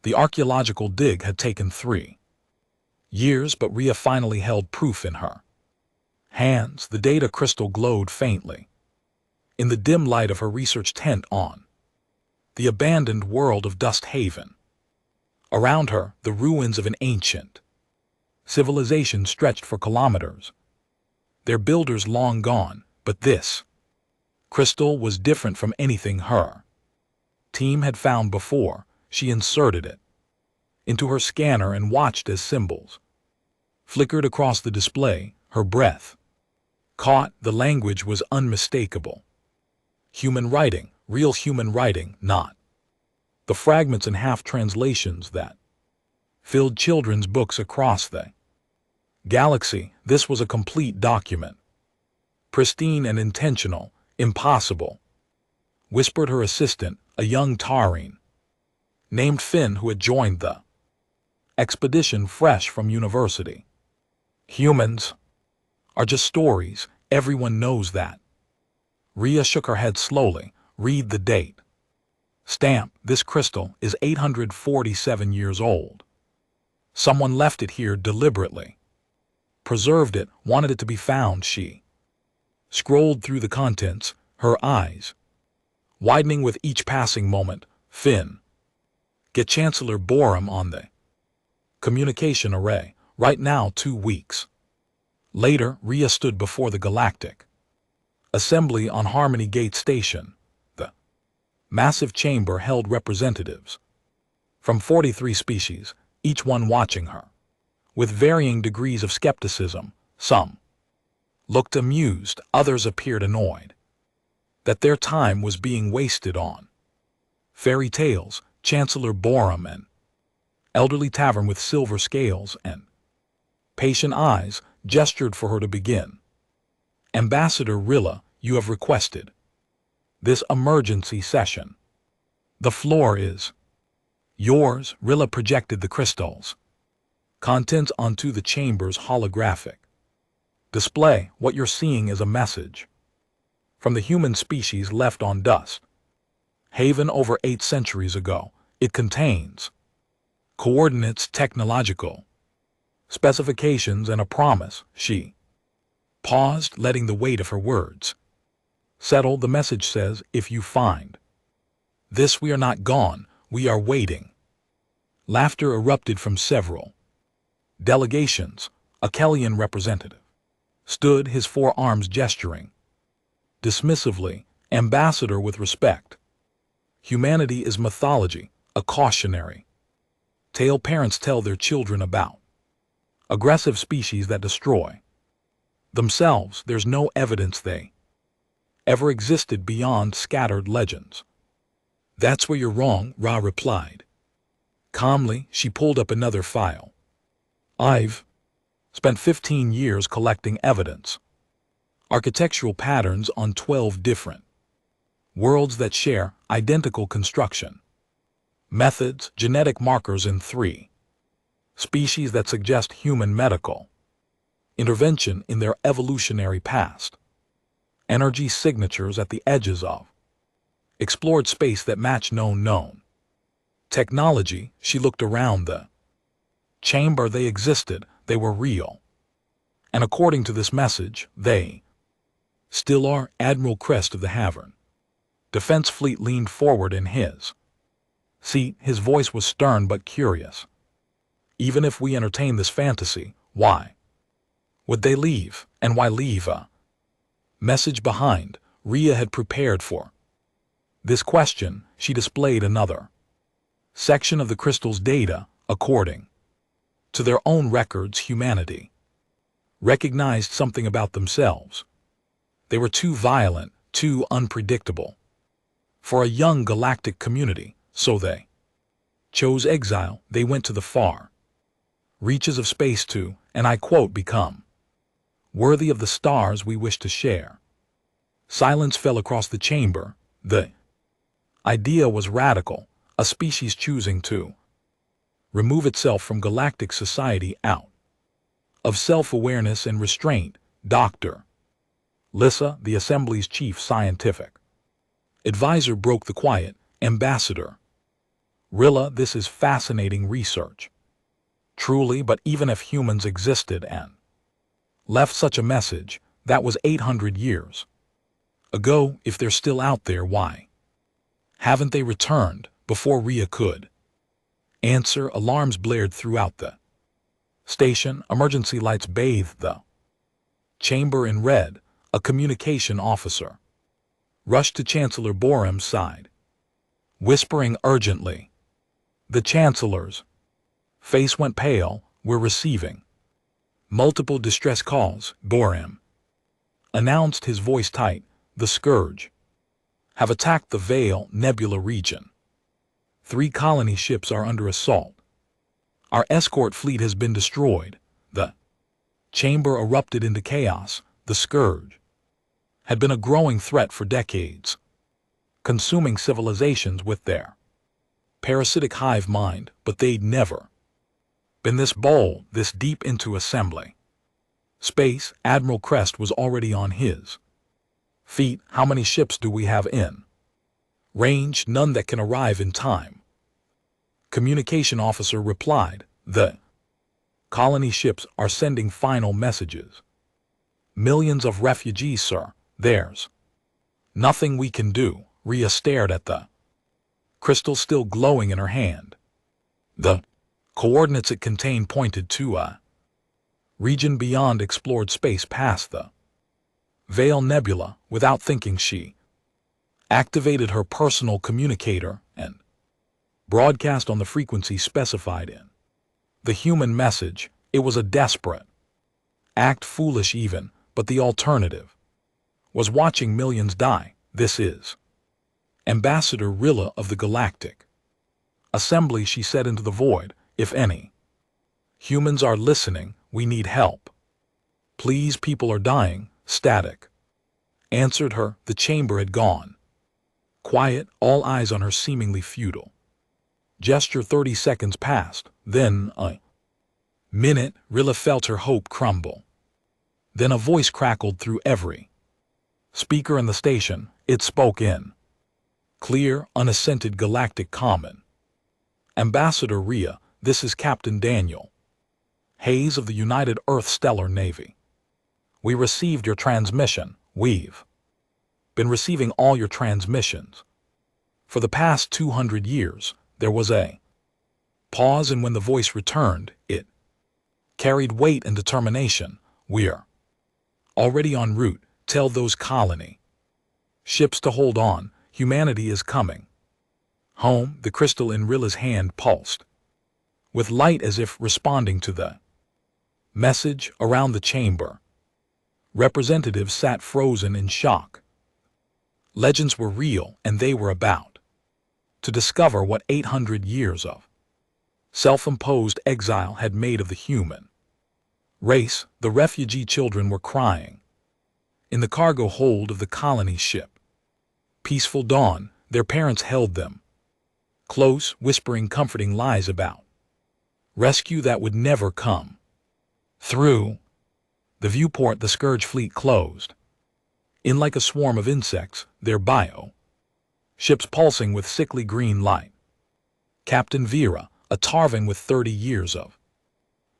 The archaeological dig had taken 3 years, but Rhea finally held proof in her hands. The data crystal glowed faintly in the dim light of her research tent on the abandoned world of Dust Haven. Around her, the ruins of an ancient civilization stretched for kilometers, their builders long gone. But this crystal was different from anything her team had found before. She inserted it into her scanner and watched as symbols flickered across the display. Her breath caught. The language was unmistakable. Human writing, real human writing, not the fragments and half-translations that filled children's books across the galaxy. This was a complete document, pristine and intentional. Impossible, whispered her assistant, a young Taurine named Finn, who had joined the expedition fresh from university. Humans are just stories. Everyone knows that. Rhea shook her head slowly. Read the date. Stamp. This crystal is 847 years old. Someone left it here deliberately. Preserved it, wanted it to be found. She scrolled through the contents, her eyes widening with each passing moment. Finn, get Chancellor Borum on the communication array. Right now. 2 weeks later, Rhea stood before the Galactic Assembly on Harmony Gate Station. The massive chamber held representatives from 43 species, each one watching her with varying degrees of skepticism. Some looked amused, others appeared annoyed that their time was being wasted on fairy tales. Chancellor Borum, an elderly tavern with silver scales and patient eyes, gestured for her to begin. Ambassador Rilla, you have requested this emergency session. The floor is yours. Rilla projected the crystal's contents onto the chamber's holographic display. What you're seeing is a message from the human species left on Dust Haven over 8 centuries ago. It contains coordinates, technological specifications, and a promise. She paused, letting the weight of her words settle. The message says, if you find this, we are not gone, we are waiting. Laughter erupted from several delegations. A Kellian representative stood, his forearms gesturing dismissively. Ambassador, with respect, humanity is mythology, a cautionary tale parents tell their children about aggressive species that destroy themselves. There's no evidence they ever existed beyond scattered legends. That's where you're wrong, Ra replied calmly. She pulled up another file. I've spent 15 years collecting evidence, architectural patterns on 12 different worlds that share identical construction methods, genetic markers in 3 species that suggest human medical intervention in their evolutionary past, energy signatures at the edges of explored space that match known technology. She looked around the chamber. They existed, they were real, and according to this message, they still are. Admiral Crest of the Havern Defense Fleet leaned forward in his seat. His voice was stern but curious. Even if we entertain this fantasy, why would they leave? And why leave a message behind? Rhea had prepared for this question. She displayed another section of the crystal's data. According to their own records, humanity recognized something about themselves. They were too violent, too unpredictable for a young galactic community, so they chose exile. They went to the far reaches of space to, and I quote, become worthy of the stars we wish to share. Silence fell across the chamber. The idea was radical, a species choosing to remove itself from galactic society out of self-awareness and restraint. Dr. Lissa, the Assembly's chief scientific advisor, broke the quiet. Ambassador Rilla, this is fascinating research. Truly, but even if humans existed and left such a message, that was 800 years ago. If they're still out there, why haven't they returned before Rhea could answer? Alarms blared throughout the station. Emergency lights bathed the chamber in red. A communication officer rushed to Chancellor Borum's side, whispering urgently. The Chancellor's face went pale. We're receiving multiple distress calls, Borum announced, his voice tight. The Scourge have attacked the Vale Nebula region. 3 colony ships are under assault. Our escort fleet has been destroyed. The chamber erupted into chaos. The Scourge had been a growing threat for decades, consuming civilizations with their parasitic hive mind, but they'd never been this bold, this deep into assembly. Space, Admiral Crest was already on his feet. How many ships do we have in range? None that can arrive in time. Communication officer replied. The colony ships are sending final messages. Millions of refugees, sir. There's nothing we can do. Rhea stared at the crystal still glowing in her hand. The coordinates it contained pointed to a region beyond explored space past the Vale Nebula. Without thinking, she activated her personal communicator and broadcast on the frequency specified in the human message. It was a desperate act, foolish even, but the alternative was watching millions die. This is Ambassador Rilla of the Galactic Assembly, she said into the void. If any humans are listening, we need help. Please, people are dying. Static answered her. The chamber had gone quiet, all eyes on her seemingly futile gesture. 30 seconds passed, then a minute. Rilla felt her hope crumble. Then a voice crackled through every speaker in the station. It spoke in clear, unaccented galactic common. Ambassador Rhea, this is Captain Daniel Hayes of the United Earth Stellar Navy. We received your transmission. We've been receiving all your transmissions for the past 200 years. There was a pause, and when the voice returned, it carried weight and determination. We're already en route. Tell those colony ships to hold on. Humanity is coming home. The crystal in Rilla's hand pulsed with light as if responding to the message. Around the chamber, representatives sat frozen in shock. Legends were real, and they were about to discover what 800 years of self-imposed exile had made of the human race. The refugee children were crying in the cargo hold of the colony ship. Peaceful dawn. Their parents held them close, whispering comforting lies about rescue that would never come. Through the viewport, the Scourge fleet closed in like a swarm of insects, their bio ships pulsing with sickly green light. Captain Vera, a Tarvan with 30 years of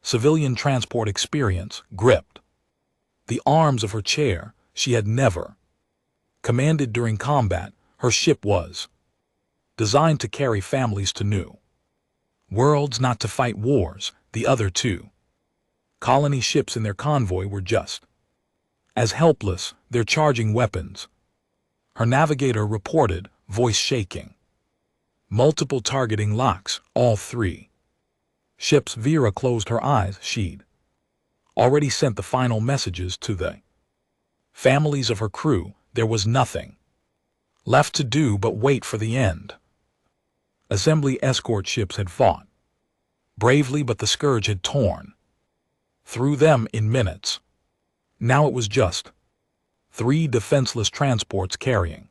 civilian transport experience, gripped the arms of her chair. She had never commanded during combat. Her ship was designed to carry families to new worlds, not to fight wars. The other 2 colony ships in their convoy were just as helpless. They're charging weapons, her navigator reported, voice shaking. Multiple targeting locks, all 3 ships. Vera closed her eyes. She'd already sent the final messages to the families of her crew. There was nothing left to do but wait for the end. Assembly escort ships had fought bravely, but the Scourge had torn through them in minutes. Now it was just 3 defenseless transports carrying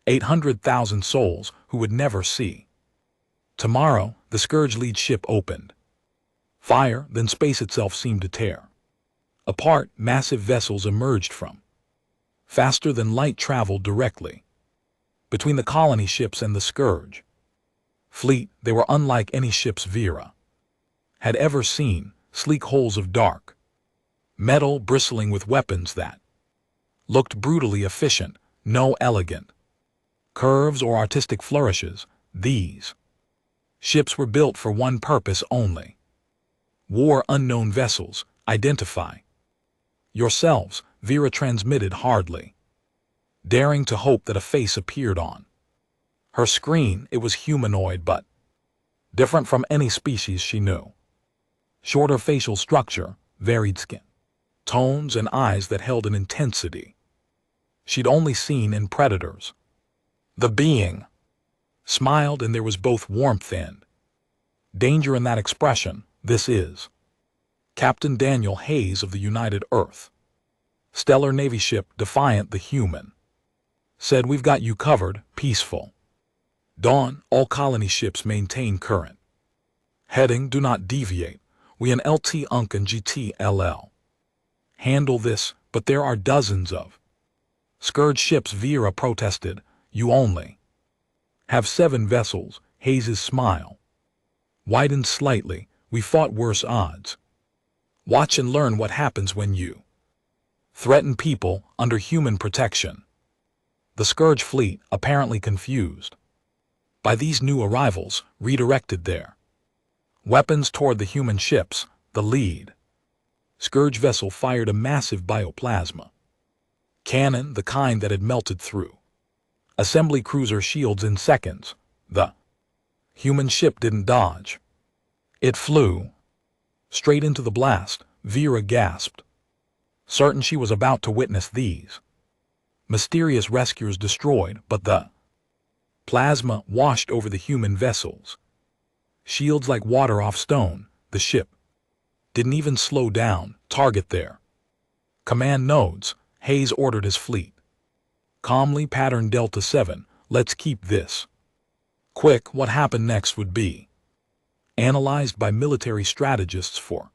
800,000 souls who would never see tomorrow. The Scourge lead ship opened fire, then space itself seemed to tear apart. Massive vessels emerged from faster than light, traveled directly between the colony ships and the Scourge fleet, they were unlike any ships Vera had ever seen, sleek hulls of dark metal bristling with weapons that looked brutally efficient, no elegant curves or artistic flourishes. These ships were built for one purpose only: war. Unknown vessels, identify yourselves, Vera transmitted, hardly daring to hope that a face appeared on her screen. It was humanoid, but different from any species she knew. Shorter facial structure, varied skin tones, and eyes that held an intensity she'd only seen in predators. The being smiled, and there was both warmth and danger in that expression. This is Captain Daniel Hayes of the United Earth Stellar Navy ship Defiant. The human said, "We've got you covered." Peaceful dawn. All colony ships maintain current heading. Do not deviate. We in LT Unk and GTLL handle this, but there are dozens of scourge ships. Vera protested. "You only have 7 vessels." Hayes' smile widened slightly. "We fought worse odds. Watch and learn what happens when you threaten people under human protection." The Scourge fleet, apparently confused by these new arrivals, redirected their weapons toward the human ships. The lead Scourge vessel fired a massive bioplasma cannon, the kind that had melted through assembly cruiser shields in seconds. The human ship didn't dodge. It flew straight into the blast. Vera gasped, certain she was about to witness these mysterious rescuers destroyed, but the plasma washed over the human vessels, shields like water off stone. The ship didn't even slow down. "Target their command nodes," Hayes ordered his fleet. Calmly, pattern Delta 7, "Let's keep this quick." What happened next would be analyzed by military strategists for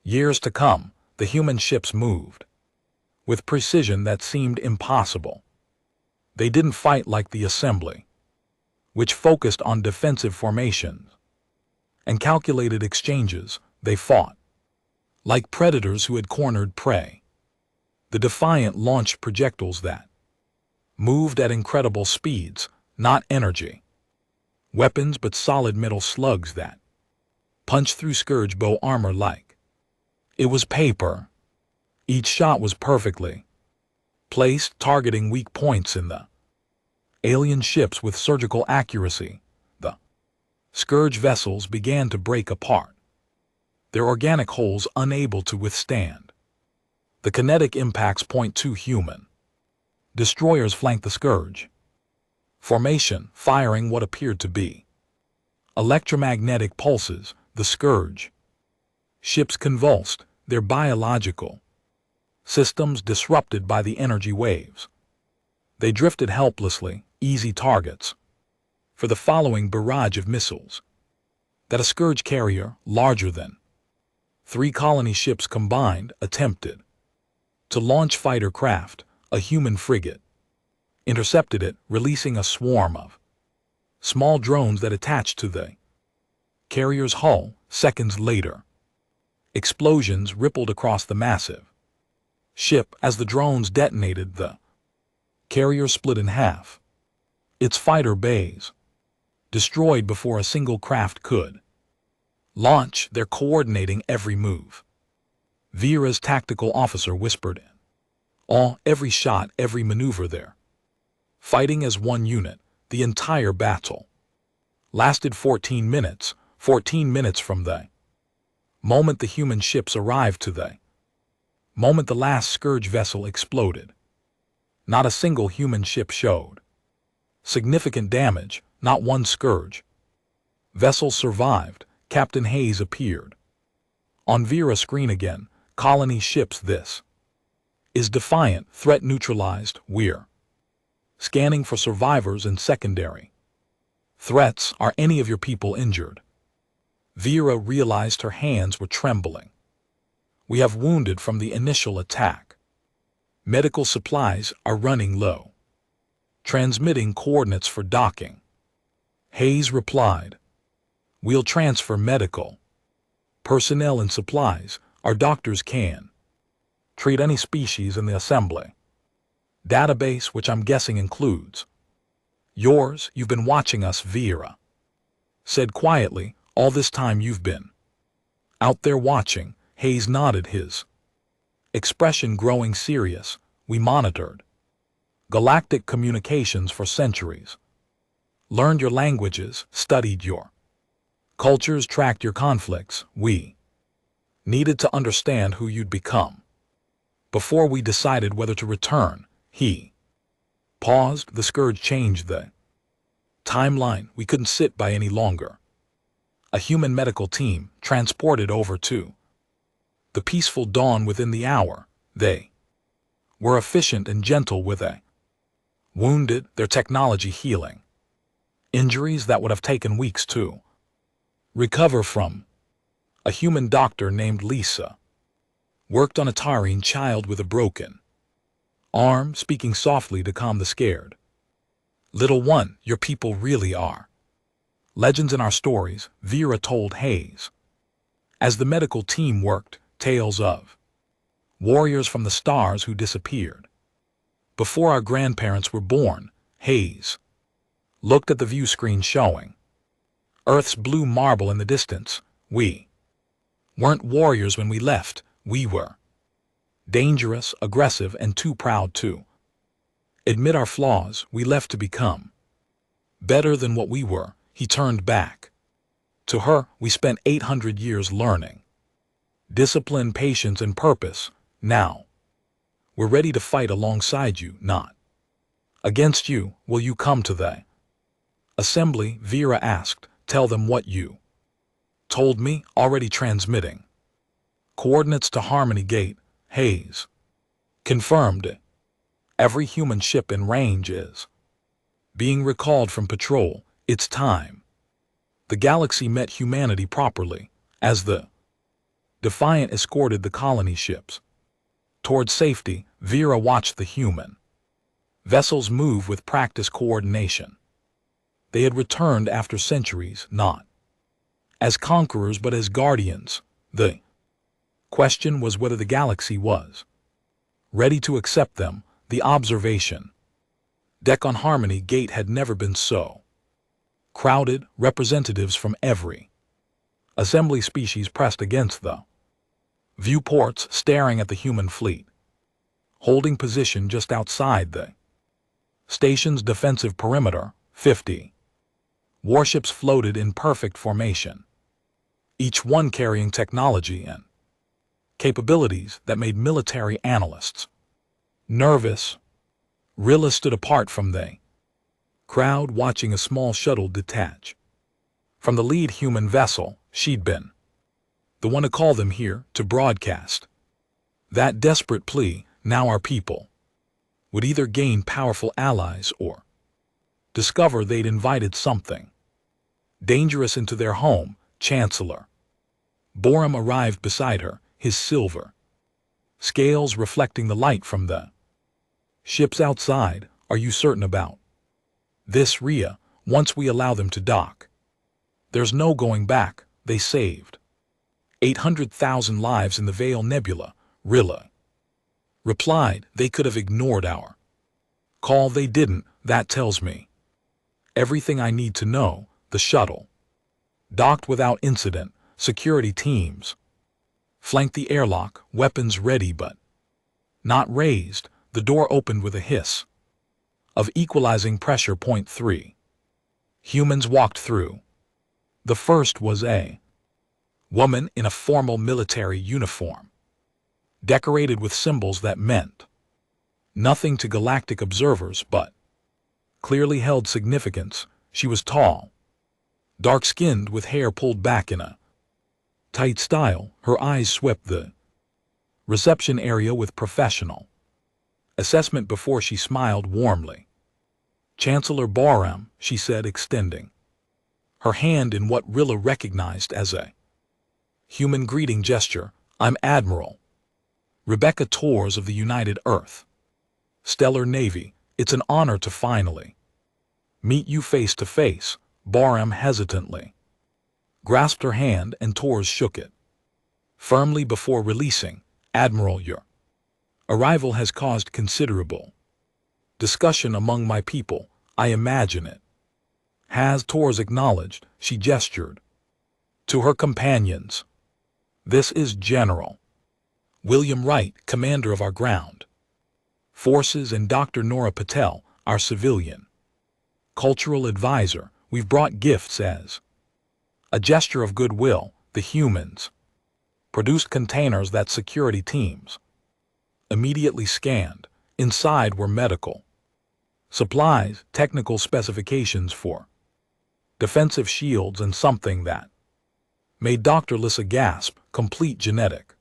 years to come. The human ships moved with precision that seemed impossible. They didn't fight like the assembly, which focused on defensive formations and calculated exchanges. They fought like predators who had cornered prey. The Defiant launched projectiles that moved at incredible speeds, not energy weapons, but solid metal slugs that punched through Scourge bow armor like it was paper. Each shot was perfectly placed, targeting weak points in the alien ships with surgical accuracy. The Scourge vessels began to break apart, their organic hulls unable to withstand the kinetic impacts. .2 Human destroyers flanked the Scourge formation, firing what appeared to be electromagnetic pulses. The Scourge ships convulsed, their biological systems disrupted by the energy waves. They drifted helplessly, easy targets for the following barrage of missiles that a Scourge carrier, larger than 3 colony ships combined, attempted to launch. Fighter craft, a human frigate, intercepted it, releasing a swarm of small drones that attached to the carrier's hull. Seconds later, explosions rippled across the massive ship. As the drones detonated, the carrier split in half, its fighter bays destroyed before a single craft could launch. They're coordinating every move, Vera's tactical officer whispered in awe. Every shot, every maneuver. They're fighting as one unit. The entire battle lasted 14 minutes. 14 minutes from the moment the human ships arrived to the moment the last Scourge vessel exploded. Not a single human ship showed significant damage. Not one Scourge vessel survived. Captain Hayes appeared on Vera's screen again. "Colony ships, this is Defiant. Threat neutralized. We're scanning for survivors and secondary threats. Are any of your people injured?" Vera realized her hands were trembling. "We have wounded from the initial attack. Medical supplies are running low. Transmitting coordinates for docking." Hayes replied, "We'll transfer medical personnel and supplies. Our doctors can treat any species in the assembly database, which I'm guessing includes yours. You've been watching us," Vera said quietly. "All this time you've been out there watching." Hayes nodded, his expression growing serious. "We monitored galactic communications for centuries, learned your languages, studied your cultures, tracked your conflicts. We needed to understand who you'd become before we decided whether to return." He paused. "The scourge changed the timeline. We couldn't sit by any longer. A human medical team transported over to the peaceful dawn within the hour. They were efficient and gentle with a wounded, their technology healing injuries that would have taken weeks to recover from." A human doctor named Lisa worked on a Tyrene child with a broken arm, speaking softly to calm the scared little one. "Your people really are legends in our stories," Vera told Hayes. As the medical team worked, tales of warriors from the stars who disappeared before our grandparents were born. Hayes looked at the view screen showing Earth's blue marble in the distance. "We weren't warriors when we left. We were dangerous, aggressive, and too proud to admit our flaws. We left to become better than what we were." He turned back to her. "We spent 800 years learning discipline, patience, and purpose. Now we're ready to fight alongside you, not against you. Will you come to the assembly?" Vera asked. "Tell them what you told me." "Already transmitting coordinates to Harmony Gate," Hayes confirmed. "Every human ship in range is being recalled from patrol. It's time the galaxy met humanity properly." As the Defiant escorted the colony ships towards safety, Vera watched the human vessels move with practiced coordination. They had returned after centuries, not as conquerors but as guardians. The question was whether the galaxy was ready to accept them. The observation deck on Harmony Gate had never been so crowded. Representatives from every assembly species pressed against the viewports, staring at the human fleet holding position just outside the station's defensive perimeter. 50 warships floated in perfect formation, each one carrying technology and capabilities that made military analysts nervous. Rilla stood apart from the crowd, watching a small shuttle detach from the lead human vessel. She'd been the one to call them here, to broadcast that desperate plea. Now our people would either gain powerful allies or discover they'd invited something dangerous into their home. Chancellor Borum arrived beside her, his silver scales reflecting the light from the ships outside. "Are you certain about this, Rhea? Once we allow them to dock, there's no going back. They saved 800,000 lives in the Vale Nebula," Rilla replied. "They could have ignored our call. They didn't. That tells me everything I need to know." The shuttle docked without incident. Security teams flanked the airlock, weapons ready but not raised. The door opened with a hiss of equalizing pressure. Point 3 humans walked through. The first was a woman in a formal military uniform, decorated with symbols that meant nothing to galactic observers but clearly held significance. She was tall, dark-skinned, with hair pulled back in a tight style. Her eyes swept the reception area with professional assessment before she smiled warmly. "Chancellor Borum," she said, extending her hand in what Rilla recognized as a human greeting gesture. "I'm Admiral Rebecca Torres of the United Earth Stellar Navy. It's an honor to finally meet you face to face." Barham hesitantly grasped her hand and Torres shook it firmly before releasing. Admiral, your arrival has caused considerable discussion among my people. I imagine it has. Torres acknowledged. She gestured to her companions. This is General William Wright, commander of our ground forces, and Dr. Nora Patel, our civilian cultural advisor. We've brought gifts as a gesture of goodwill. The humans produced containers that security teams immediately scanned. Inside were medical supplies, technical specifications for defensive shields, and something that made Dr. Lissa gasp: complete genetic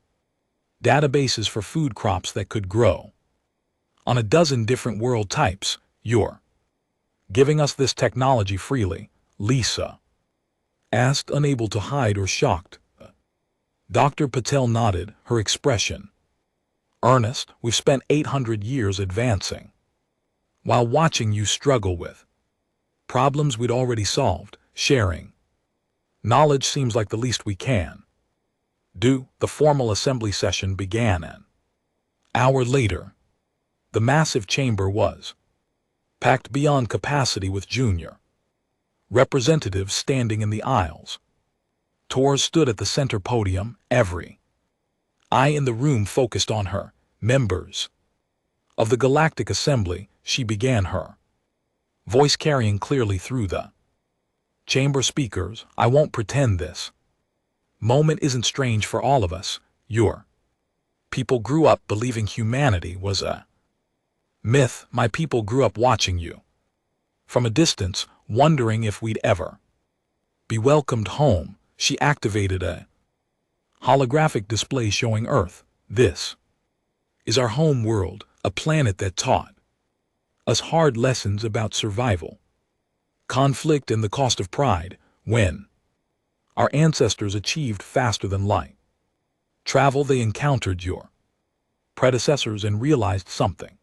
databases for food crops that could grow on a dozen different world types. You're giving us this technology freely? Lisa asked, unable to hide or shocked. Dr. Patel nodded, her expression earnest. We've spent 800 years advancing while watching you struggle with problems we'd already solved. Sharing knowledge seems like the least we can do. The formal assembly session began an hour later. The massive chamber was packed beyond capacity with junior representatives standing in the aisles. Torres stood at the center podium, every eye in the room focused on her. Members of the Galactic Assembly, she began, her voice carrying clearly through the chamber speakers. I won't pretend this moment isn't strange for all of us. Your people grew up believing humanity was a myth. My people grew up watching you from a distance, wondering if we'd ever be welcomed home. She activated a holographic display showing Earth. This is our home world, a planet that taught us hard lessons about survival, conflict, and the cost of pride. When our ancestors achieved faster than light travel, they encountered your predecessors and realized something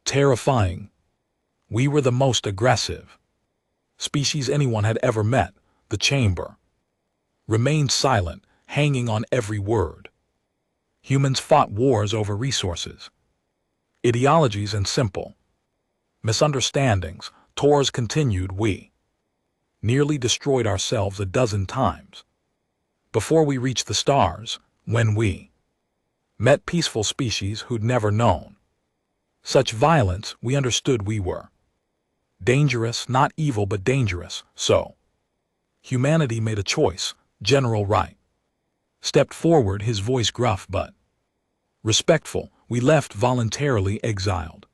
terrifying. We were the most aggressive species anyone had ever met. The chamber remained silent, hanging on every word. Humans fought wars over resources, ideologies, and simple misunderstandings. Torres continued. We nearly destroyed ourselves a dozen times before we reached the stars. When we met peaceful species who'd never known such violence, we understood we were dangerous, not evil but dangerous. So humanity made a choice. General Wright stepped forward, his voice gruff but respectful. We left voluntarily, exiled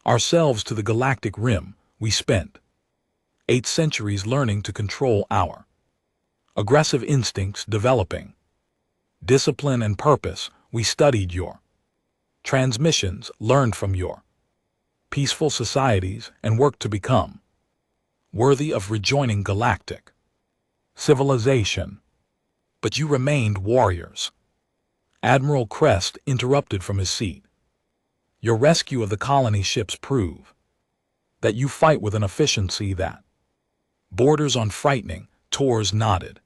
ourselves to the galactic rim. We spent 8 centuries learning to control our aggressive instincts, developing discipline and purpose. We studied your transmissions, learned from your peaceful societies, and worked to become worthy of rejoining galactic civilization. But you remained warriors. Admiral Crest interrupted from his seat. Your rescue of the colony ships prove that you fight with an efficiency that borders on frightening. Torres nodded.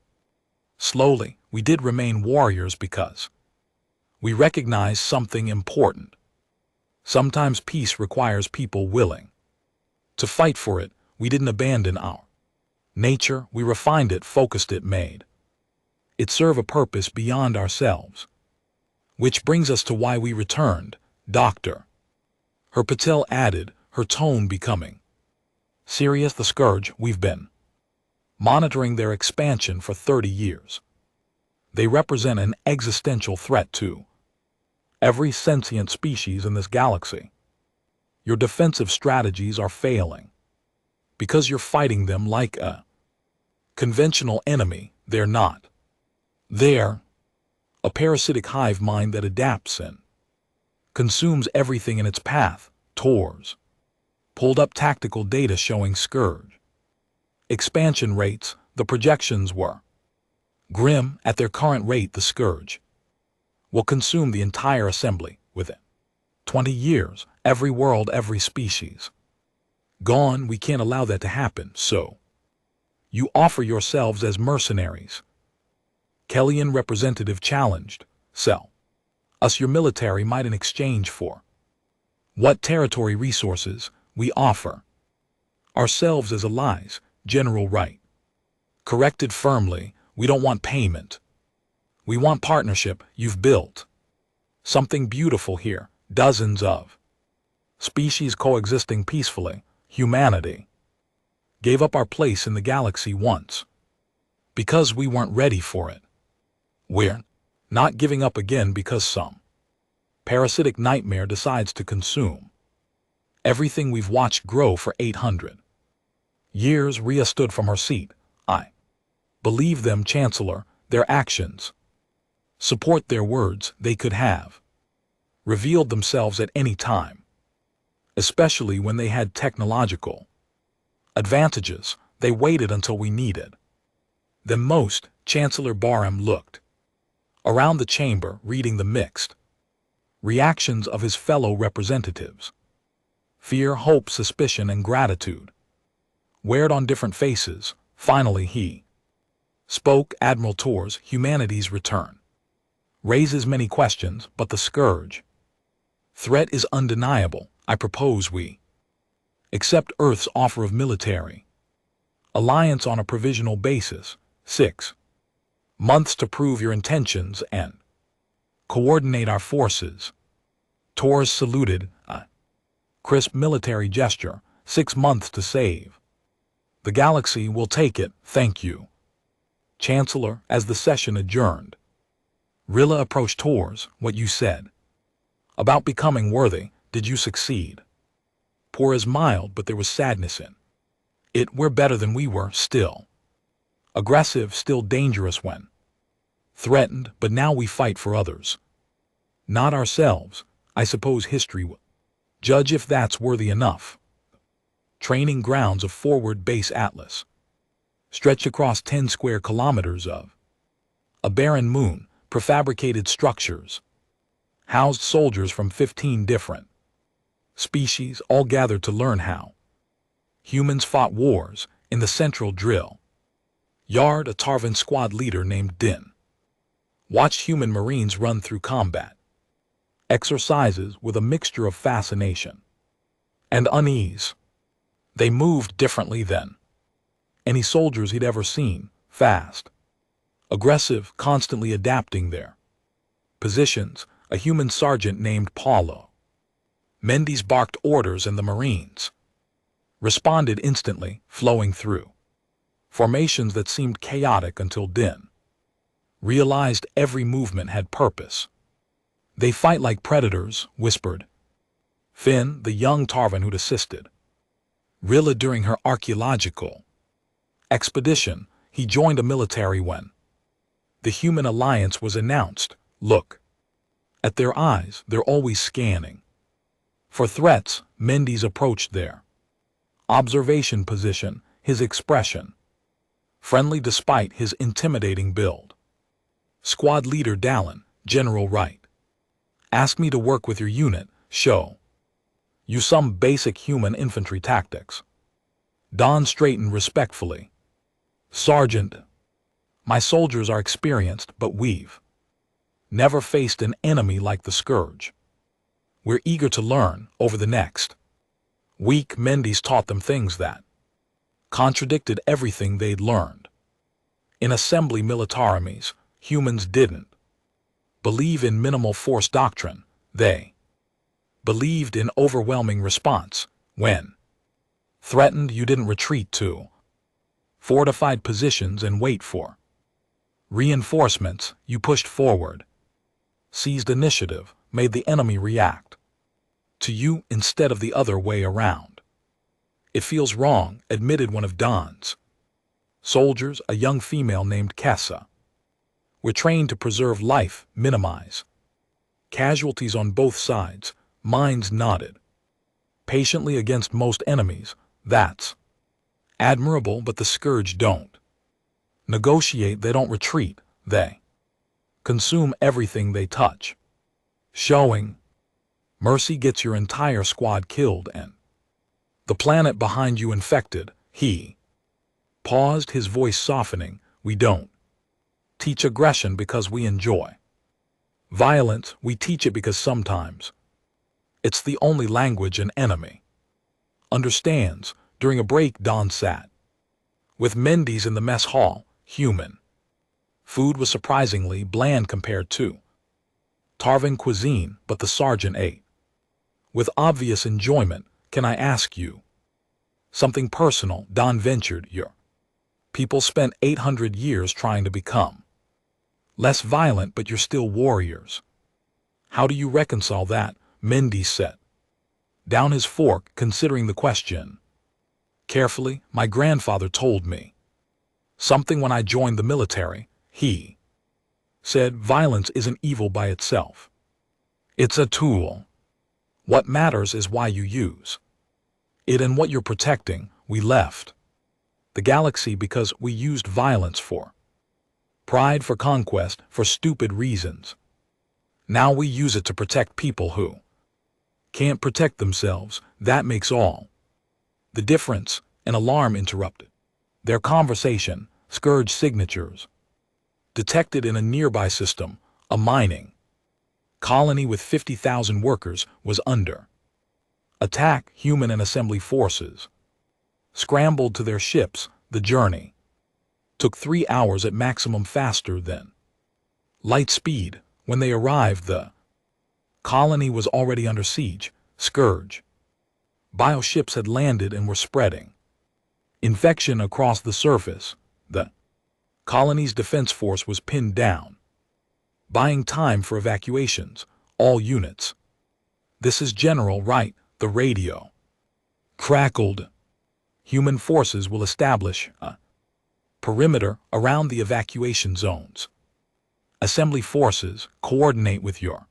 Slowly, we did remain warriors because we recognized something important. Sometimes peace requires people willing to fight for it. We didn't abandon our nature, we refined it, focused it, made it serve a purpose beyond ourselves. Which brings us to why we returned, Dr. Her Patel added, her tone becoming serious. The Scourge, we've been monitoring their expansion for 30 years. They represent an existential threat to every sentient species in this galaxy. Your defensive strategies are failing because you're fighting them like a conventional enemy. They're not. They're a parasitic hive mind that adapts and consumes everything in its path. Torres pulled up tactical data showing Scourge expansion rates. The projections were grim. At their current rate, the Scourge will consume the entire assembly within 20 years. Every world, every species gone. We can't allow that to happen. So You offer yourselves as mercenaries. Kellyan representative challenged. Sell us your military might in exchange for what territory resources we offer ourselves as allies, General Wright corrected firmly. We don't want payment. We want partnership. You've built something beautiful here. Dozens of species coexisting peacefully. Humanity gave up our place in the galaxy once because we weren't ready for it. We're not giving up again because some parasitic nightmare decides to consume everything we've watched grow for 800 years. Rhea stood from her seat. I believe them, Chancellor. Their actions support their words. They could have revealed themselves at any time, especially when they had technological advantages. They waited until we needed them most. Chancellor Barham looked around the chamber, reading the mixed reactions of his fellow representatives. Fear, hope, suspicion, and gratitude weared on different faces. Finally he spoke. Admiral Torres, humanity's return raises many questions, but the scourge threat is undeniable. I propose we accept Earth's offer of military alliance on a provisional basis. 6 months to prove your intentions and coordinate our forces. Torres saluted, a crisp military gesture. 6 months to save the galaxy. Will take it. Thank you, Chancellor. As the session adjourned, Rilla approached Torres. What you said about becoming worthy, did you succeed? Torres smiled, but there was sadness in it. We're better than we were. Still aggressive, still dangerous when threatened, but now we fight for others, not ourselves. I suppose history will judge if that's worthy enough. Training grounds of Forward Base Atlas stretch across 10 square kilometers of a barren moon. Prefabricated structures housed soldiers from 15 different species, all gathered to learn how humans fought wars. In the central drill yard, a Tarvan squad leader named Din watched human Marines run through combat exercises with a mixture of fascination and unease. They moved differently than any soldiers he'd ever seen. Fast, aggressive, constantly adapting their positions. A human sergeant named Paulo Mendes barked orders and the Marines responded instantly, flowing through formations that seemed chaotic until Din realized every movement had purpose. They fight like predators, whispered Finn, the young Tarvan who'd assisted Rilla during her archaeological expedition. He joined a military when the human alliance was announced. Look at their eyes. They're always scanning for threats. Mendes approached their observation position, his expression friendly despite his intimidating build. Squad leader Dallin, General Wright asked me to work with your unit, show you some basic human infantry tactics. Don straightened respectfully. Sergeant, my soldiers are experienced, but we've never faced an enemy like the Scourge. We're eager to learn. Over the next week, Mendes taught them things that contradicted everything they'd learned in assembly militarities. Humans didn't believe in minimal force doctrine. They believed in overwhelming response. When threatened, you didn't retreat to fortified positions and wait for reinforcements. You pushed forward, seized initiative, made the enemy react to you instead of the other way around. It feels wrong, admitted one of Don's soldiers, a young female named Kessa. We're trained to preserve life, minimize casualties on both sides. Minds nodded patiently against most enemies. That's admirable, but the Scourge don't negotiate. They don't retreat. They consume everything they touch. Showing mercy gets your entire squad killed and the planet behind you infected. He paused, his voice softening. We don't teach aggression because we enjoy violence, we teach it because sometimes it's the only language an enemy understands. During a break, Don sat with Mendes in the mess hall. Human food was surprisingly bland compared to Tarvan cuisine, but the sergeant ate with obvious enjoyment. Can I ask you something personal? Don ventured. Your people spent 800 years trying to become less violent, but you're still warriors. How do you reconcile that? Mendes set down his fork, considering the question carefully. My grandfather told me something when I joined the military. He said violence isn't evil by itself. It's a tool. What matters is why you use it and what you're protecting. We left the galaxy because we used violence for pride, for conquest, for stupid reasons. Now we use it to protect people who can't protect themselves. That makes all the difference. An alarm interrupted their conversation. Scourge signatures detected in a nearby system. A mining colony with 50,000 workers was under attack. Human and assembly forces scrambled to their ships. The journey took 3 hours at maximum, faster than light speed. When they arrived, the colony was already under siege. Scourge bioships had landed and were spreading infection across the surface. The colony's defense force was pinned down, buying time for evacuations. All units. This is General Wright. The radio crackled. Human forces will establish a perimeter around the evacuation zones. Assembly forces, coordinate with your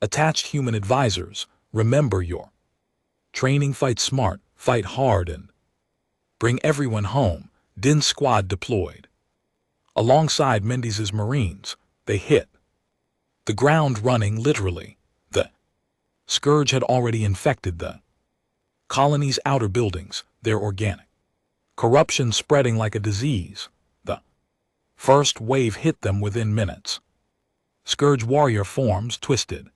attached human advisors. Remember your training. Fight smart, fight hard, and bring everyone home. Din squad deployed alongside Mendes's Marines. They hit the ground running, literally. The scourge had already infected the colony's outer buildings. Their organic corruption spreading like a disease. The first wave hit them within minutes. Scourge warrior forms, twisted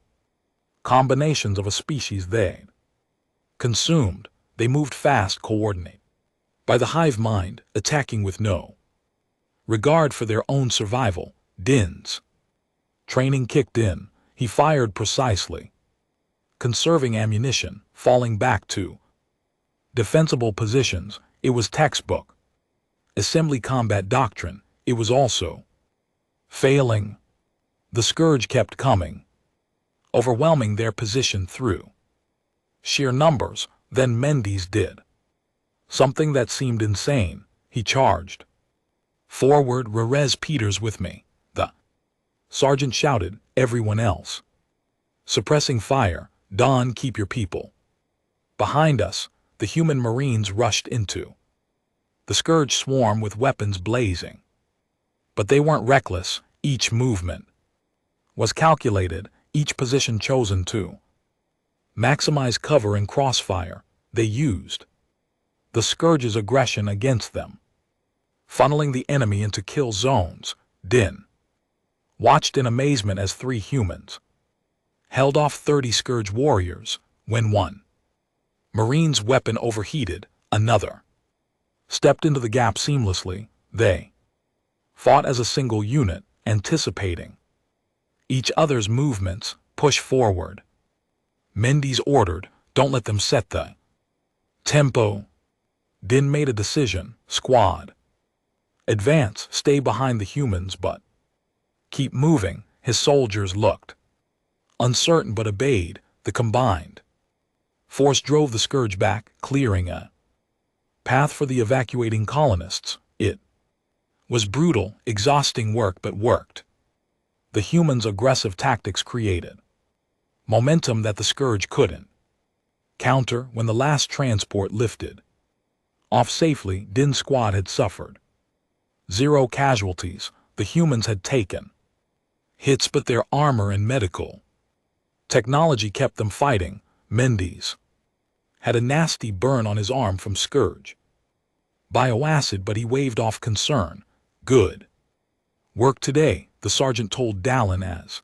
combinations of a species they consumed. They moved fast, coordinate by the hive mind, attacking with no regard for their own survival. Din's training kicked in. He fired precisely, conserving ammunition, falling back to defensible positions. It was textbook assembly combat doctrine. It was also failing. The scourge kept coming, overwhelming their position through sheer numbers. Then Mendes did something that seemed insane. He charged forward. Rerez Peters with me, the sergeant shouted. Everyone else suppressing fire. Don, keep your people behind us. The human Marines rushed into the scourge swarm with weapons blazing. But they weren't reckless. Each movement was calculated, each position chosen to maximize cover and crossfire. They used the scourge's aggression against them, funneling the enemy into kill zones. Din watched in amazement as 3 humans held off 30 scourge warriors. When one Marine's weapon overheated, another stepped into the gap seamlessly. They fought as a single unit, anticipating each other's movements. Push forward, Mendes ordered. Don't let them set the tempo. Din made a decision. Squad, advance. Stay behind the humans, but keep moving. His soldiers looked uncertain but obeyed. The combined force drove the scourge back, clearing a path for the evacuating colonists. It was brutal, exhausting work, but worked. The humans' aggressive tactics created momentum that the scourge couldn't counter. When the last transport lifted off safely, Din's squad had suffered 0 casualties. The humans had taken hits, but their armor and medical technology kept them fighting. Mendes had a nasty burn on his arm from scourge Bioacid, but he waved off concern. Good. Work today, the sergeant told Dallin as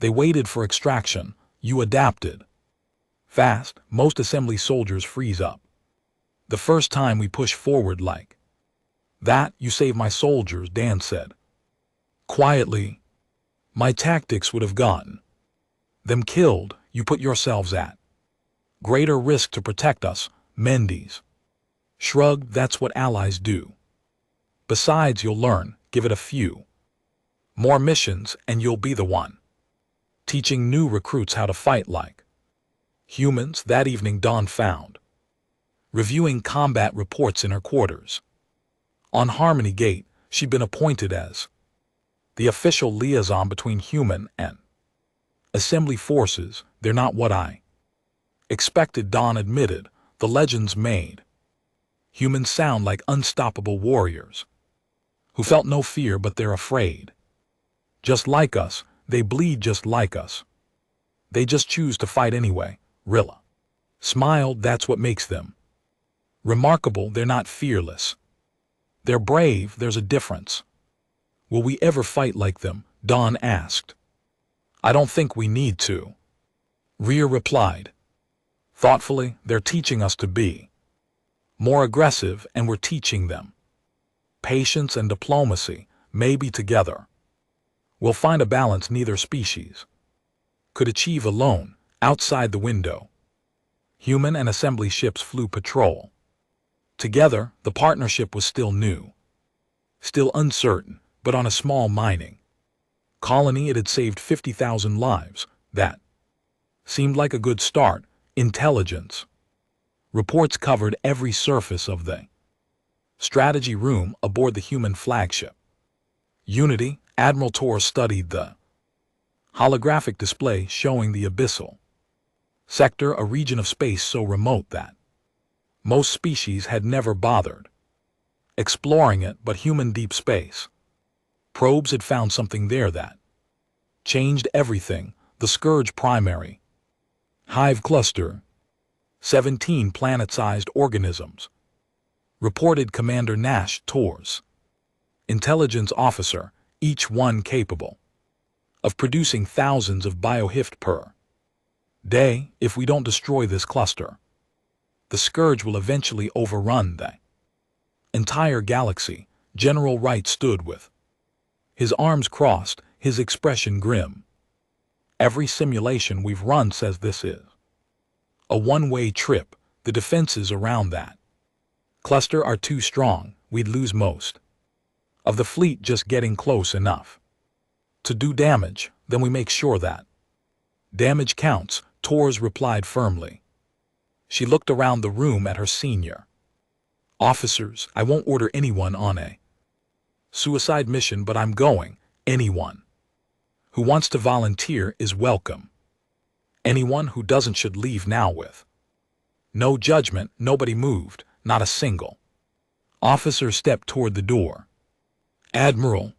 they waited for extraction. You adapted. Fast, most assembly soldiers freeze up. The first time we push forward like that, you save my soldiers, Dan said. Quietly, my tactics would have gotten them killed. You put yourselves at greater risk to protect us, Mendes shrugged. That's what allies do. Besides, you'll learn, give it a few more missions and you'll be the one teaching new recruits how to fight like humans. That evening, Dawn found reviewing combat reports in her quarters. On Harmony Gate, she'd been appointed as the official liaison between human and assembly forces. They're not what I expected, Dawn admitted. The legends made humans sound like unstoppable warriors who felt no fear, but they're afraid. Just like us, they bleed just like us. They just choose to fight anyway. Rilla smiled. That's what makes them remarkable. They're not fearless. They're brave. There's a difference. Will we ever fight like them? Dawn asked. I don't think we need to, Rhea replied. Thoughtfully, they're teaching us to be more aggressive, and we're teaching them patience and diplomacy, maybe together. We'll find a balance neither species could achieve alone. Outside the window, human and assembly ships flew patrol. Together, the partnership was still new, still uncertain, but on a small mining colony it had saved 50,000 lives. That seemed like a good start. Intelligence reports covered every surface of the strategy room aboard the human flagship Unity. Admiral Tor studied the holographic display showing the abyssal sector, a region of space so remote that most species had never bothered exploring it, but human deep space probes had found something there that changed everything. The Scourge primary hive cluster, 17 planet-sized organisms, reported Commander Nash, Tor's intelligence officer, each one capable of producing thousands of biohift per day. If we don't destroy this cluster, the Scourge will eventually overrun the entire galaxy. General Wright stood with his arms crossed, his expression grim. Every simulation we've run says this is a one-way trip. The defenses around that cluster are too strong. We'd lose most of the fleet just getting close enough to do damage. Then we make sure that damage counts, Torres replied firmly. She looked around the room at her senior officers. I won't order anyone on a suicide mission, but I'm going. Anyone who wants to volunteer is welcome. Anyone who doesn't should leave now with no judgment. Nobody moved, not a single officer stepped toward the door. Admiral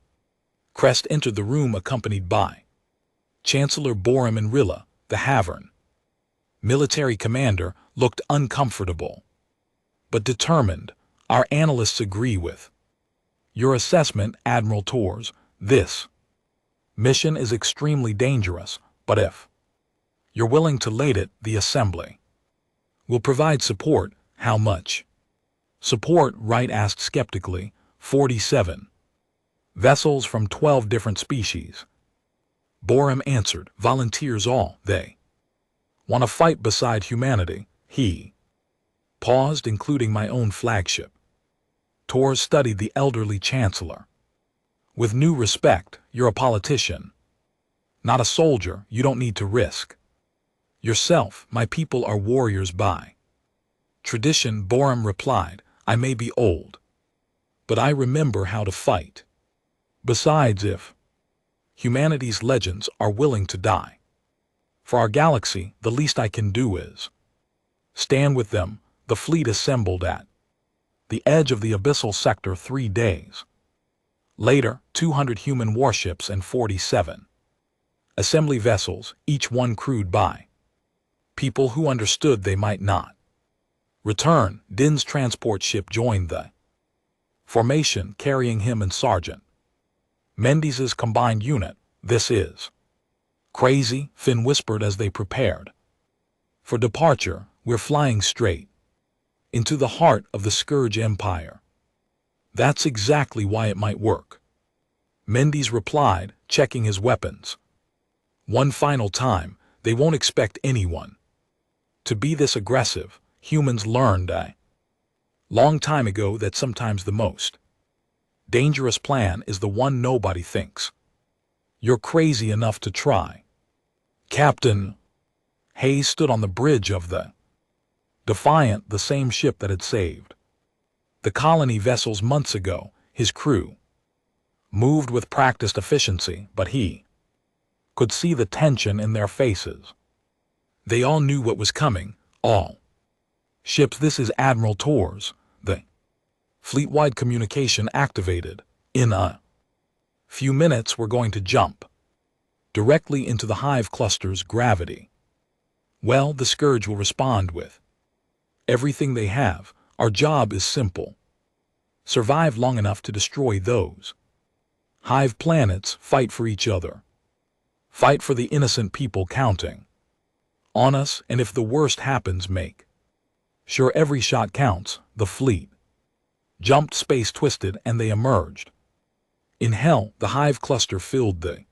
Crest entered the room accompanied by Chancellor Borum and Rilla. The Havern military commander looked uncomfortable, but determined. Our analysts agree with your assessment, Admiral Torres. This mission is extremely dangerous, but if you're willing to lead it, the Assembly will provide support. How much support? Wright asked skeptically. 47 vessels from 12 different species. Borum answered. Volunteers all. They want to fight beside humanity. He paused, including my own flagship. Torres studied the elderly chancellor with new respect. You're a politician, not a soldier. You don't need to risk yourself. My people are warriors by tradition, Borum replied. I may be old, but I remember how to fight. Besides, if humanity's legends are willing to die for our galaxy, the least I can do is stand with them. The fleet assembled at the edge of the abyssal sector 3 days later. 200 human warships and 47 assembly vessels, each one crewed by people who understood they might not Return, Din's transport ship joined the formation, carrying him and Sergeant Mendes' combined unit. This is crazy, Finn whispered as they prepared for departure. We're flying straight into the heart of the Scourge Empire. That's exactly why it might work, Mendes replied, checking his weapons. One final time, they won't expect anyone to be this aggressive. Humans learned a long time ago that sometimes the most dangerous plan is the one nobody thinks you're crazy enough to try. Captain Hayes stood on the bridge of the Defiant, the same ship that had saved the colony vessels months ago. His crew moved with practiced efficiency, but he could see the tension in their faces. They all knew what was coming. All ships. This is Admiral Torres. The fleet-wide communication activated. In a few minutes we're going to jump directly into the hive cluster's gravity. Well, the Scourge will respond with everything they have. Our job is simple. Survive long enough to destroy those hive planets, fight for each other. Fight for the innocent people counting on us, and if the worst happens, make sure every shot counts. The fleet jumped, space twisted, and they emerged. In hell, the hive cluster filled the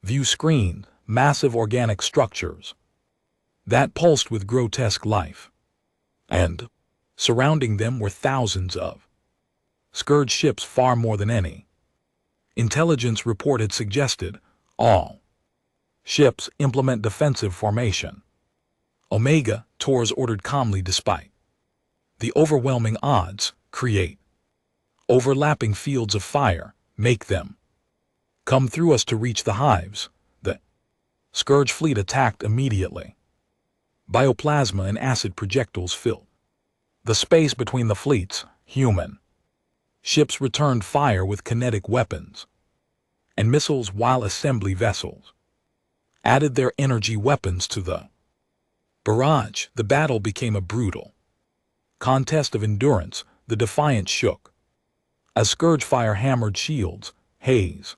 view screen, massive organic structures that pulsed with grotesque life. And surrounding them were thousands of Scourge ships, far more than any intelligence report had suggested. All ships implement defensive formation. Omega, Torres ordered calmly. Despite the overwhelming odds, create overlapping fields of fire, make them come through us to reach the hives. The Scourge fleet attacked immediately. Bioplasma and acid projectiles filled the space between the fleets. Human ships returned fire with kinetic weapons and missiles, while assembly vessels added their energy weapons to the barrage. The battle became a brutal contest of endurance. The Defiant shook as Scourge fire hammered shields. Hayes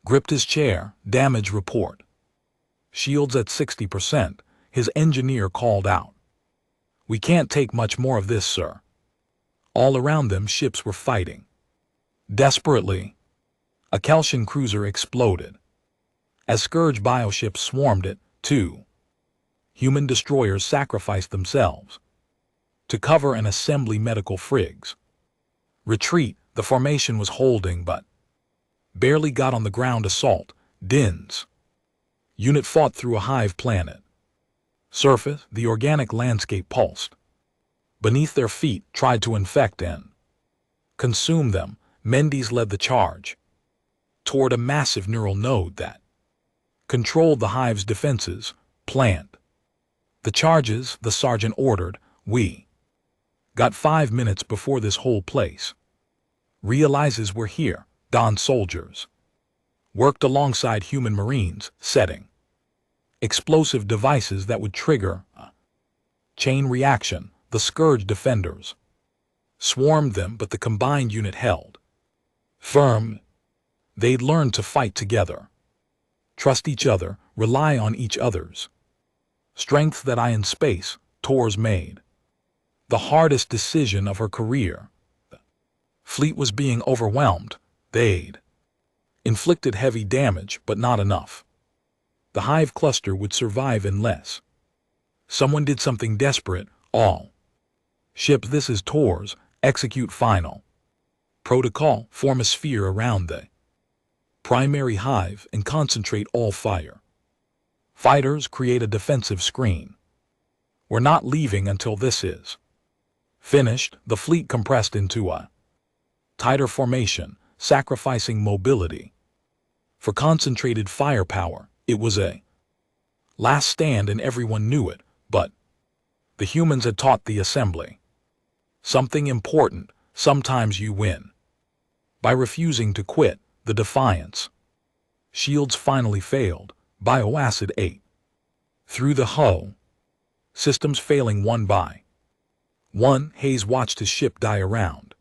gripped his chair. Damage report. Shields at 60%. His engineer called out. We can't take much more of this, sir. All around them, ships were fighting desperately. A Kelsian cruiser exploded as Scourge bioships swarmed it. 2 human destroyers sacrificed themselves to cover and assembly medical frigs. Retreat. The formation was holding, but barely got on the ground. Assault. Din's unit fought through a hive planet surface. The organic landscape pulsed beneath their feet, tried to infect and consume them. Mendes led the charge toward a massive neural node that controlled the hive's defenses. Plant the charges, the sergeant ordered. We got 5 minutes before this whole place realizes we're here. Don soldiers worked alongside human marines, setting explosive devices that would trigger a chain reaction. The Scourge defenders swarmed them, but the combined unit held firm. They'd learned to fight together, trust each other, rely on each other's strength. That in space, Torres made the hardest decision of her career. The fleet was being overwhelmed. They'd inflicted heavy damage, but not enough. The hive cluster would survive unless someone did something desperate. All ships. This is Torres. Execute final protocol. Form a sphere around the primary hive and concentrate all fire. Fighters, create a defensive screen. We're not leaving until this is finished. The fleet compressed into a tighter formation, sacrificing mobility for concentrated firepower. It was a last stand, and everyone knew it, but the humans had taught the assembly something important. Sometimes you win by refusing to quit. The Defiance shields finally failed. Bioacid ate through the hull, systems failing one by One, Hayes watched his ship die around.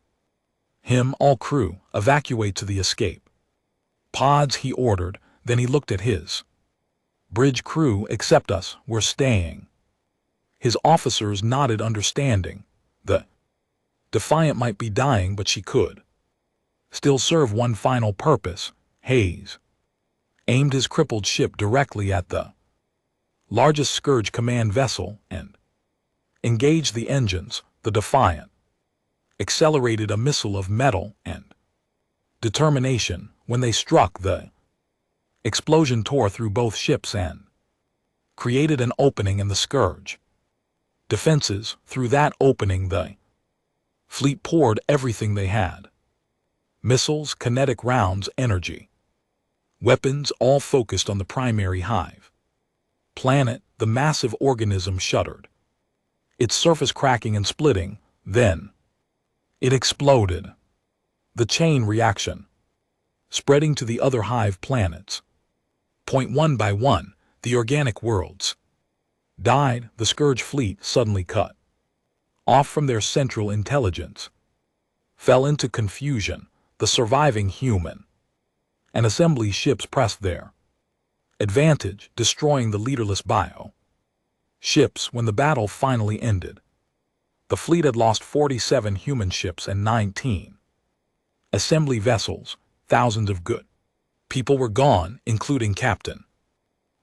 Him, all crew, evacuate to the escape pods, he ordered. Then he looked at his bridge crew. Accept us, we're staying. His officers nodded, understanding. The Defiant might be dying, but she could still serve one final purpose. Hayes aimed his crippled ship directly at the largest Scourge command vessel and engaged the engines. The Defiant accelerated a missile of metal and determination. When they struck, the explosion tore through both ships and created an opening in the Scourge defenses. Through that opening, the fleet poured everything they had: missiles, kinetic rounds, energy weapons, all focused on the primary hive planet. The massive organism shuddered, its surface cracking and splitting. Then it exploded. The chain reaction spreading to the other hive planets. One by one, the organic worlds died. The Scourge fleet, suddenly cut off from their central intelligence, fell into confusion. The surviving human and assembly ships pressed their advantage, destroying the leaderless bio ships. When the battle finally ended, the fleet had lost 47 human ships and 19 assembly vessels. Thousands of good people were gone, including Captain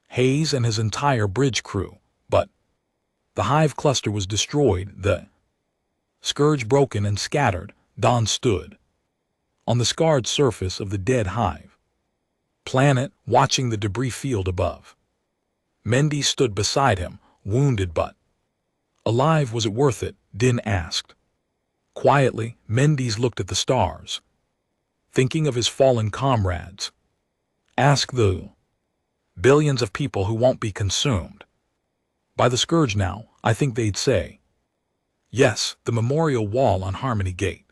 Hayes and his entire bridge crew. But the hive cluster was destroyed, the Scourge broken and scattered. Don stood on the scarred surface of the dead hive planet, watching the debris field above. Mendy stood beside him, wounded but alive. Was it worth it? Din asked. Quietly, Mendes looked at the stars, thinking of his fallen comrades. Ask the billions of people who won't be consumed by the Scourge now. I think they'd say yes. The memorial wall on Harmony Gate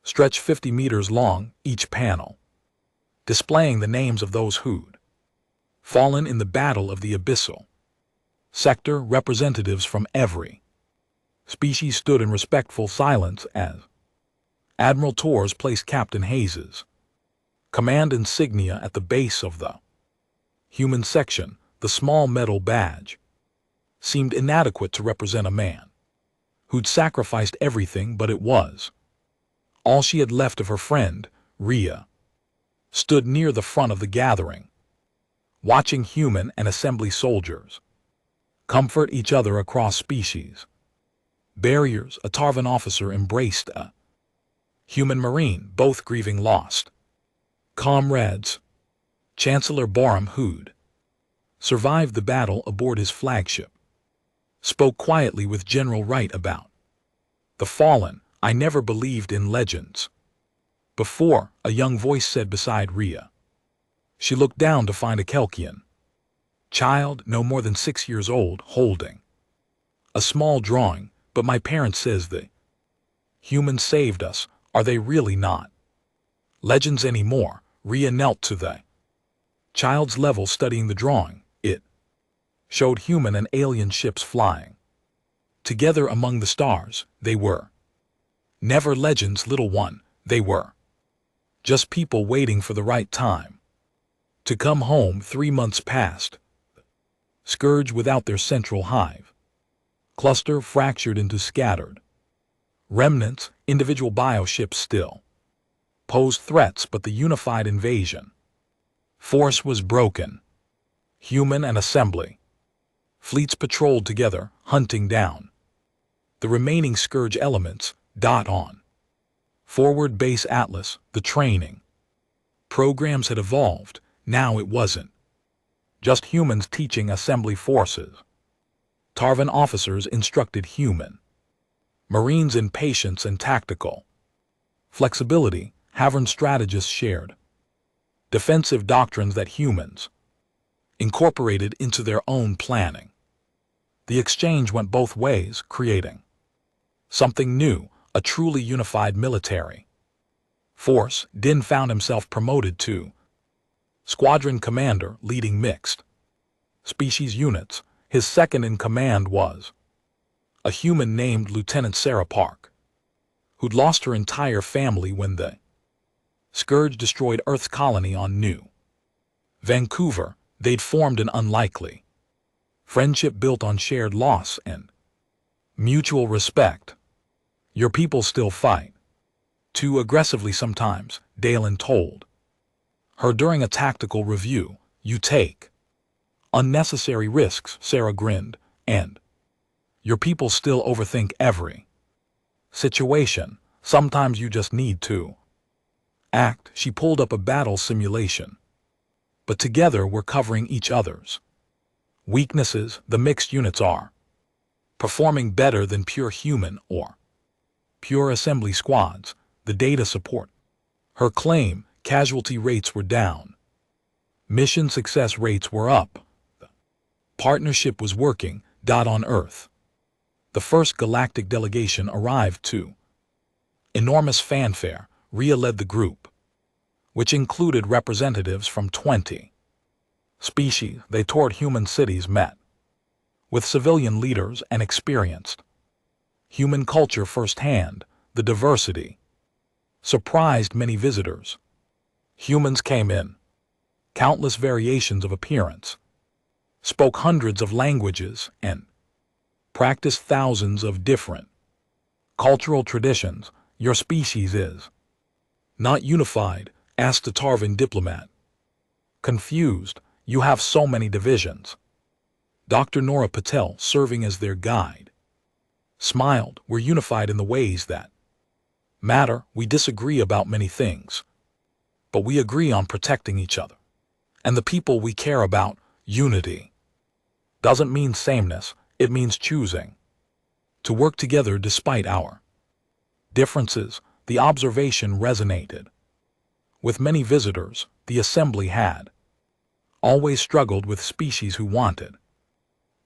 stretched 50 meters long, each panel displaying the names of those who'd fallen in the Battle of the Abyssal Sector. Representatives from every species stood in respectful silence as Admiral Torres placed Captain Hayes's command insignia at the base of the human section. The small metal badge seemed inadequate to represent a man who'd sacrificed everything, but it was all she had left of her friend. Rhea stood near the front of the gathering, watching human and assembly soldiers comfort each other across species barriers. A Tarvan officer embraced a human marine, both grieving lost comrades. Chancellor Borum, who'd survived the battle aboard his flagship, spoke quietly with General Wright about the fallen. I never believed in legends before, a young voice said beside Rhea. She looked down to find a Kelkian child, no more than 6 years old, holding a small drawing. But my parents says the humans saved us. Are they really not legends anymore? Rhea knelt to the child's level, studying the drawing. It showed human and alien ships flying together among the stars. They were never legends, little one. They were just people waiting for the right time to come home. 3 months passed. Scourge without their central hive cluster fractured into scattered remnants. Individual bioships still posed threats, but the unified invasion force was broken. Human and assembly fleets patrolled together, hunting down the remaining Scourge elements. On Forward Base Atlas, the training programs had evolved. Now it wasn't just humans teaching assembly forces. Tarvan officers instructed human marines in patience and tactical flexibility. Havern strategists shared defensive doctrines that humans incorporated into their own planning. The exchange went both ways, creating something new, a truly unified military force. Din found himself promoted to squadron commander, leading mixed species units. His second in command was A human named Lieutenant Sarah Park, who'd lost her entire family when the Scourge destroyed Earth's colony on New Vancouver. They'd formed an unlikely friendship built on shared loss and mutual respect. Your people still fight. Too aggressively sometimes, Dalen told her during a tactical review. You take unnecessary risks, Sarah grinned, and your people still overthink every situation. Sometimes you just need to act. She pulled up a battle simulation. But together we're covering each other's weaknesses. The mixed units are performing better than pure human or pure assembly squads. The data support her claim. Casualty rates were down. Mission success rates were up. The partnership was working. On Earth, the first galactic delegation arrived too. Enormous fanfare. Rhea led the group, which included representatives from 20 species. They toured human cities, met with civilian leaders, and experienced human culture firsthand. The diversity surprised many visitors. Humans came in countless variations of appearance, spoke hundreds of languages, and practiced thousands of different cultural traditions. Your species is not unified, asked a Tarvan diplomat. Confused, you have so many divisions. Dr. Nora Patel, serving as their guide, smiled. We're unified in the ways that matter. We disagree about many things, but we agree on protecting each other and the people we care about. Unity doesn't mean sameness, it means choosing to work together despite our differences. The observation resonated with many visitors. The assembly had always struggled with species who wanted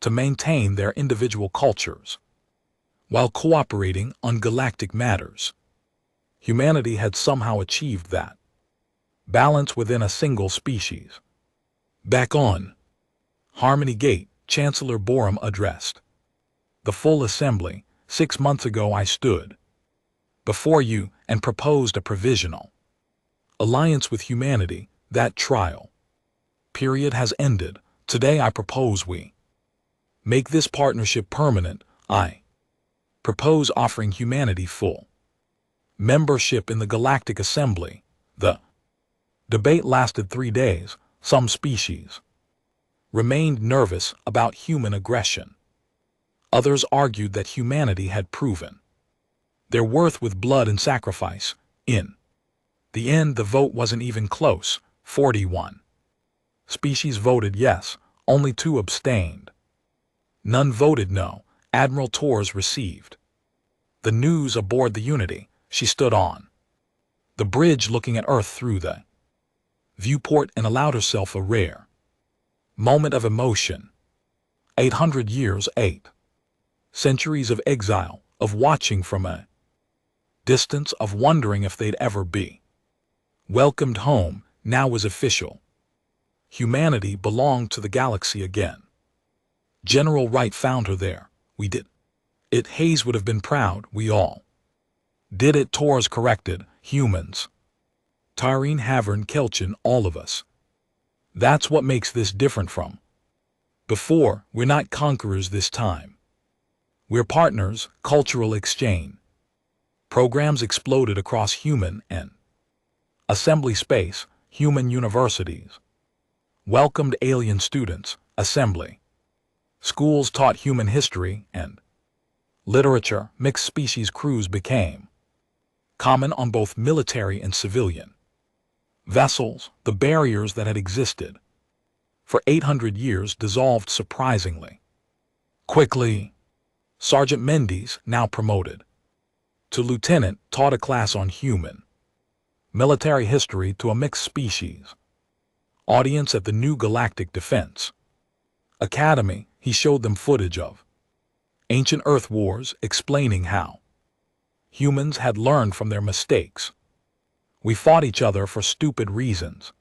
to maintain their individual cultures while cooperating on galactic matters. Humanity had somehow achieved that balance within a single species. Back on Harmony Gate, Chancellor Borum addressed the full assembly. 6 months ago I stood before you and proposed a provisional alliance with humanity. That trial period has ended. Today I propose we make this partnership permanent. I propose offering humanity full membership in the Galactic Assembly. The debate lasted 3 days. Some species remained nervous about human aggression. Others argued that humanity had proven their worth with blood and sacrifice. In the end, the vote wasn't even close. 41 species voted yes, only 2 abstained. None voted no. Admiral Torres received the news aboard the Unity. She stood on the bridge looking at Earth through the viewport and allowed herself a rare moment of emotion. 800 years, 8 centuries of exile, of watching from a distance, of wondering if they'd ever be welcomed home, now was official. Humanity belonged to the galaxy again. General Wright found her there. We did it. Hayes would have been proud. We all did it. Torres corrected. Humans. Tyrene, Havern, Kelchin, all of us. That's what makes this different from before. We're not conquerors this time. We're partners. Cultural exchange programs exploded across human and assembly space. Human universities welcomed alien students. Assembly schools taught human history and literature. Mixed species crews became common on both military and civilian vessels. The barriers that had existed for 800 years dissolved surprisingly quickly. Sergeant Mendes, now promoted to lieutenant, taught a class on human military history to a mixed species audience at the new Galactic Defense Academy. He showed them footage of ancient Earth wars, explaining how humans had learned from their mistakes. We fought each other for stupid reasons,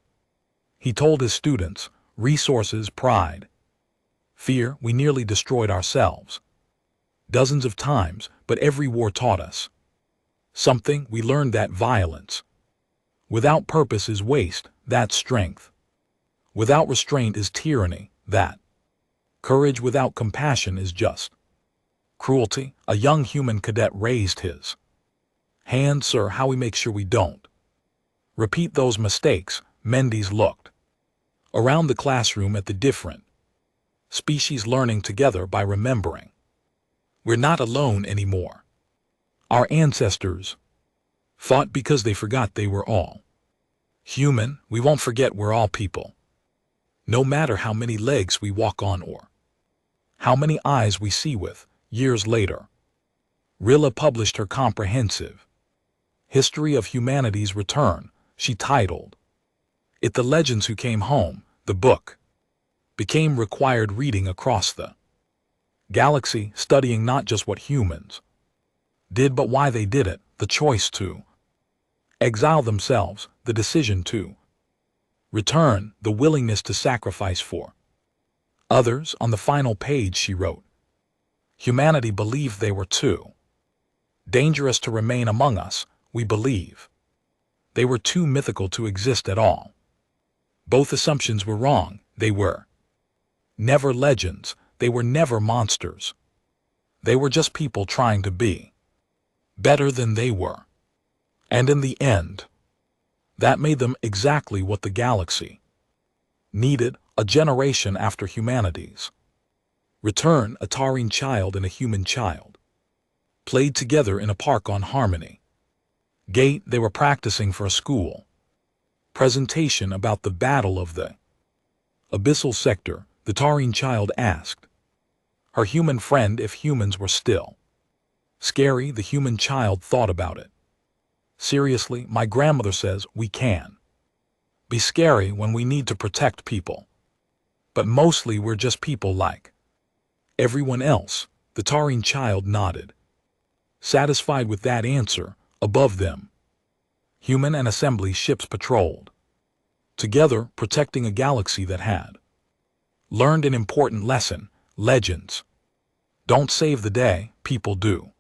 he told his students. Resources, pride, fear. We nearly destroyed ourselves. dozens of times, but every war taught us something. We learned that violence without purpose is waste, that's strength. Without restraint is tyranny, that courage without compassion is just cruelty. A young human cadet raised his hand. Sir, how we make sure we don't repeat those mistakes? Mendes looked around the classroom at the different species learning together by remembering. We're not alone anymore. Our ancestors fought because they forgot they were all human. We won't forget we're all people. No matter how many legs we walk on or how many eyes we see with. Years later, Rilla published her comprehensive History of Humanity's Return. She titled it The Legends Who Came Home. The book became required reading across the galaxy, studying not just what humans did but why they did it, the choice to exile themselves, the decision to return, the willingness to sacrifice for others. On the final page she wrote, humanity believed they were too dangerous to remain among us. We believe they were too mythical to exist at all. Both assumptions were wrong. They were never legends. They were never monsters. They were just people trying to be better than they were. And in the end, that made them exactly what the galaxy needed. A generation after humanity's return, a Taurine child and a human child played together in a park on Harmony Gate. They were practicing for a school presentation about the Battle of the Abyssal Sector. The Taurine child asked her human friend if humans were still scary. The human child thought about it. Seriously, my grandmother says we can be scary when we need to protect people. But mostly we're just people like everyone else. The Taurine child nodded, satisfied with that answer. Above them, human and assembly ships patrolled together, protecting a galaxy that had learned an important lesson. Legends don't save the day, people do.